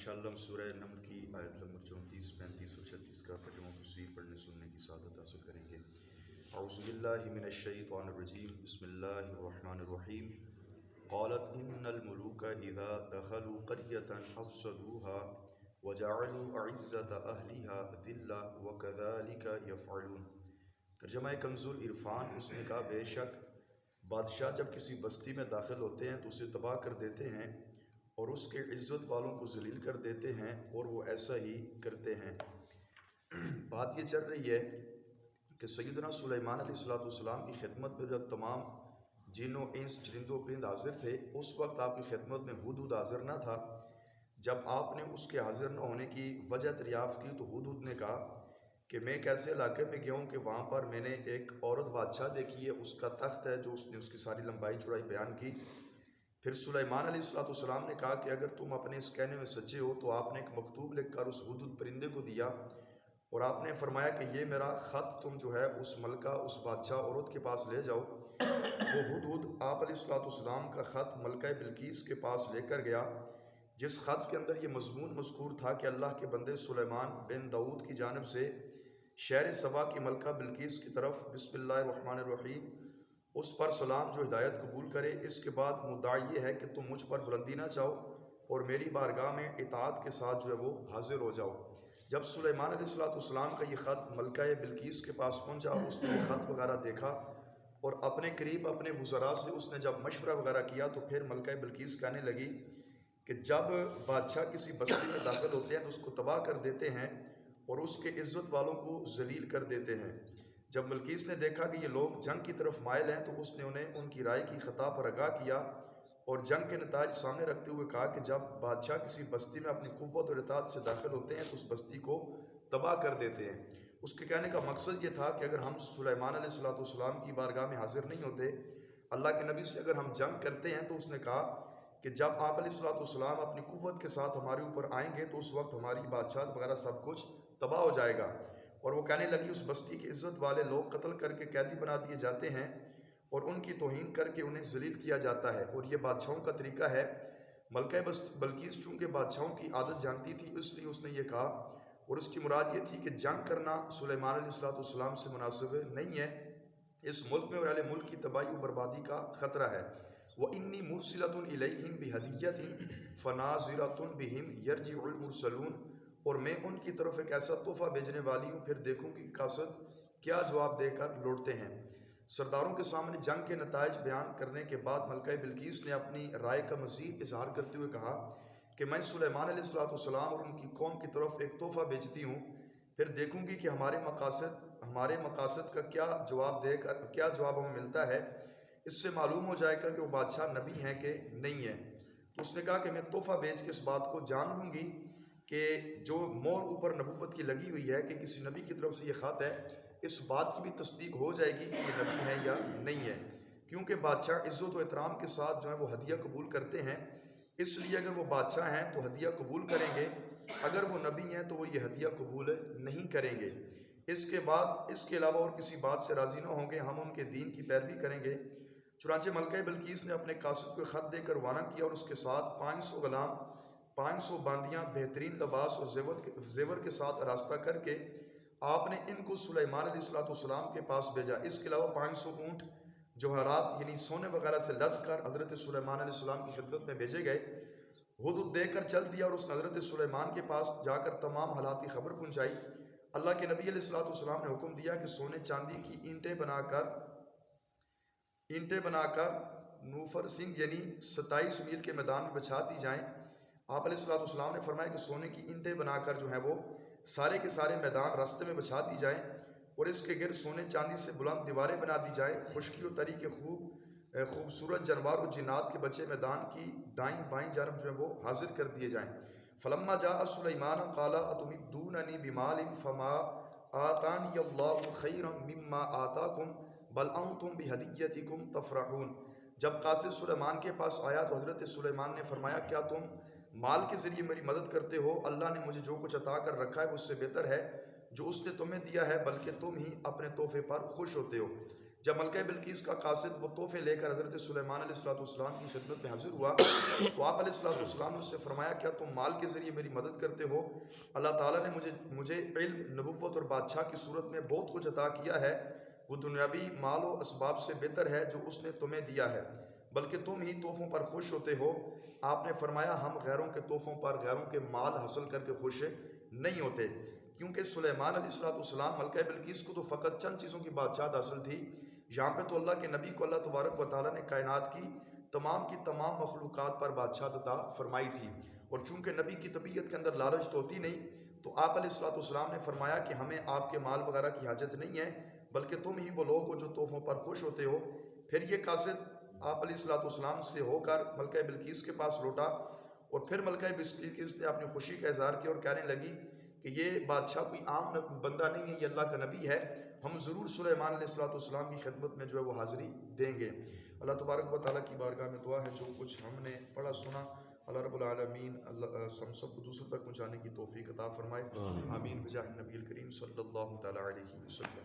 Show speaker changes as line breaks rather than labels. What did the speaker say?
इंशाअल्लाह हम सूरह नम्ल की आयत नंबर 34, 35 और 36 का तर्जुमा तफसीर पढ़ने सुनने की सादत हासिल करेंगे। औज़ु बिल्लाहि मिनश शैतानिर रजीम, बिस्मिल्लाहिर रहमानिर रहीम। क़ालत इन्नल मुलूका इज़ा दख़लू क़र्यतन अफ़सदूहा व जअलू अइज़्ज़त अहलिहा अज़िल्ला व कज़ालिका यफ़अलून। तर्जुमा कंज़ुल इरफ़ान, उसने कहा बेशक बादशाह जब किसी बस्ती में दाखिल होते हैं तो उसे तबाह कर देते हैं और उसके इज़्ज़त वालों को ज़लील कर देते हैं, और वो ऐसा ही करते हैं। बात ये चल रही है कि सैयदना सुलेमान अलैहिस्सलाम की खिदमत में जब तमाम जिन्नों इंस चरिंदों परिंद हाजिर थे, उस वक्त आपकी खिदमत में हुदहुद हाजिर न था। जब आपने उसके हाजिर न होने की वजह दरियाफ़्त की तो हुदहुद ने कहा कि मैं एक ऐसे इलाके में गया हूँ कि वहाँ पर मैंने एक औरत बादशाह देखी है, उसका तख्त है जो उसने उसकी सारी लंबाई चौड़ाई बयान की। फिर सुलेमान अलैहिस्सलाम ने कहा कि अगर तुम अपने इस कहने में सच्चे हो तो आपने एक मकतूब लिखकर उस हुदहुद परिंदे को दिया और आपने फरमाया कि ये मेरा ख़त तुम जो है उस मलका, उस बादशाह औरत के पास ले जाओ। वो हुदहुद आप अलैहिस्सलाम का ख़त मलका बिल्कीस के पास लेकर गया, जिस ख़त के अंदर ये मज़मून मज़कूर था कि अल्लाह के बंदे सुलेमान बिन दाऊद की जानिब से शहर सबा की मलका बिल्कीस की तरफ बिस्मिल्लाहिर्रहमानिर्रहीम उस पर सलाम जो हिदायत कबूल करे। इसके बाद मुद्दा ये है कि तुम मुझ पर बुलंदी ना चाहो और मेरी बारगाह में इताअत के साथ जो है वो हाजिर हो जाओ। जब सुलेमान अलैहिस्सलाम का ये ख़त मलका बिल्कीस के पास पहुँचा, उसने ये ख़त वगैरह देखा और अपने करीब अपने वज़रा से उसने जब मशवरा वगैरह किया तो फिर मलका बिल्कीस कहने लगी कि जब बादशाह किसी बस्ती में दाखिल होते हैं तो उसको तबाह कर देते हैं और उसके इज़्ज़त वालों को जलील कर देते हैं। जब बिल्कीस ने देखा कि ये लोग जंग की तरफ मायल हैं तो उसने उन्हें उनकी राय की ख़ता पर आगाह किया और जंग के नताज सामने रखते हुए कहा कि जब बादशाह किसी बस्ती में अपनी कुव्वत और इताअत से दाखिल होते हैं तो उस बस्ती को तबाह कर देते हैं। उसके कहने का मकसद ये था कि अगर हम सुलेमान अलैहिस्सलाम की बारगाह में हाजिर नहीं होते, अल्लाह के नबी से अगर हम जंग करते हैं, तो उसने कहा कि जब आप अलैहिस्सलाम अपनी कुव्वत के साथ हमारे ऊपर आएंगे तो उस वक्त हमारी बादशाह वगैरह सब कुछ तबाह हो जाएगा। और वो कहने लगी उस बस्ती के इज़्ज़त वाले लोग कत्ल करके कैदी बना दिए जाते हैं और उनकी तौहीन करके उन्हें जलील किया जाता है, और ये बादशाहों का तरीका है। मलका बल्कीस चूँकि बादशाहों की आदत जानती थी, इसलिए उसने ये कहा, और उसकी मुराद ये थी कि जंग करना सुलेमान अलैहिस्सलाम से मुनासिब नहीं है। इस मुल्क में और अहले मुल्क की तबाही और बर्बादी का ख़तरा है। व इन्नी मुरसिलतुन इलैहिम बिहदियतिन फनाज़िरतुन बिहिम यरजिउल मुरसलून, और मैं उनकी तरफ एक ऐसा तोहफा भेजने वाली हूँ, फिर देखूँगी कि कासद क्या जवाब देकर लौटते हैं। सरदारों के सामने जंग के नताइज बयान करने के बाद मलका बिल्कीस ने अपनी राय का मज़ीद इजहार करते हुए कहा कि मैं सुलेमान अलैहिस्सलाम और उनकी कौम की तरफ एक तोहफा भेजती हूँ, फिर देखूँगी कि हमारे मकासद का क्या जवाब हमें मिलता है। इससे मालूम हो जाएगा कि वो बादशाह नबी हैं कि नहीं है। तो उसने कहा कि मैं तोहफा भेज के इस बात को जान लूँगी कि जो मोहर ऊपर नबूवत की लगी हुई है कि किसी नबी की तरफ से ये ख़त है, इस बात की भी तस्दीक हो जाएगी कि ये नबी है या नहीं है। क्योंकि बादशाह इज़्ज़त व एहतराम के साथ जो है वो हदिया कबूल करते हैं, इसलिए अगर वो बादशाह हैं तो हदिया कबूल करेंगे, अगर वो नबी हैं तो वो ये हदिया कबूल नहीं करेंगे। इसके अलावा और किसी बात से राज़ी न होंगे, हम उनके दीन की पैरवी करेंगे। चुनांचे मलका बिल्कीस ने अपने कासिद को ख़त देकर रवाना किया और उसके साथ 500 गुलाम, 500 बांदियाँ, बेहतरीन लिबास और जेवर के साथ रास्ता करके आपने इनको सुलेमान अलैहिस्सलाम के पास भेजा। इसके अलावा 500 ऊँट जवाहरात यानी सोने वगैरह से लद कर हज़रत सुलेमान अलैहिस्सलाम की खिदमत में भेजे गए। हुदहुद देकर चल दिया और उसने हज़रत सुलेमान के पास जाकर तमाम हालात की खबर पहुँचाई। अल्लाह के नबी अलैहिस्सलाम ने हुक्म दिया कि सोने चांदी की ईंटें बनाकर नूफर सिंह यानी 27 मील के मैदान में बिछा दी जाएँ। आप अलैहिस्सलाम ने फरमाया कि सोने की ईंटें बनाकर जो है वो सारे के सारे मैदान रास्ते में बिछा दी जाएँ और इसके गिर्द सोने चांदी से बुलंद दीवारें बना दी जाए। खुशकी और तरी के खूबसूरत जानवर और जिन्नात के बच्चे मैदान की दाईं बाईं जानब जो है वो हाजिर कर दिए जाएँ। फलम्मा जा सुलैमान क़ाला अतुमिद्दूननी बिमालिन फमा आतानी अल्लाहु खैरम मिम्मा आताकुम बल अंतुम बिहदियतिकुम तफरहून। जब कासिद सुलेमान के पास आया तो हज़रत सुलेमान ने फरमाया, क्या तुम माल के ज़रिए मेरी मदद करते हो? अल्लाह ने मुझे जो कुछ अता कर रखा है उससे बेहतर है जो उसने तुम्हें दिया है, बल्कि तुम ही अपने तोहफे पर खुश होते हो। जब मलका बिल्किस का कासिद वो तोहफे लेकर हज़रत सुलेमान अलैहिस्सलाम की खिदमत में हाजिर हुआ तो आप अलैहिस्सलाम ने उससे फरमाया, क्या तुम माल के ज़रिए मेरी मदद करते हो? अल्लाह ताला ने मुझे इल्म, नबुव्वत और बादशाह की सूरत में बहुत कुछ अता किया है। वो दुनियावी माल और असबाब से बेहतर है जो उसने तुम्हें दिया है, बल्कि तुम ही तोहफ़ों पर खुश होते हो। आपने फरमाया, हम गैरों के तोहफ़ों पर, गैरों के माल हासिल करके खुश नहीं होते, क्योंकि सुलेमान अलैहिस्सलाम मलका बिल्किस को तो फ़कत चंद चीज़ों की बादशाहत हासिल थी। यहाँ पे तो अल्लाह के नबी को अल्लाह तबारक व तआला ने कायनात की तमाम मखलूक़ात पर बादशाहत अता फरमाई थी। और चूँकि नबी की तबीयत के अंदर लालच तो होती नहीं, तो आप अलैहिस्सलाम ने फरमाया कि हमें आपके माल वगैरह की हाजत नहीं है, बल्कि तुम ही वो लोग हो जो तोहफ़ों पर खुश होते हो। फिर ये कासिद आप अलैहिस्सलाम से होकर मलका बिल्किस के पास लौटा और फिर मलका बिल्किस ने अपनी खुशी का इजहार किया और कहने लगी कि ये बादशाह कोई आम बंदा नहीं है, ये अल्लाह का नबी है। हम ज़रूर सुलेमान अलैहिस्सलाम की खिदमत में जो है वो हाज़िरी देंगे। अल्लाह तबारक व तआला की बारगाह में दुआ है, जो कुछ हमने पढ़ा सुना अल्लाह रब्बुल आलमीन हम सबको दूसरों तक पहुँचाने की तौफीक अता फरमाए। आमीन बिजाह नबील करीम सल्लल्लाहु तआला अलैहि वसल्लम।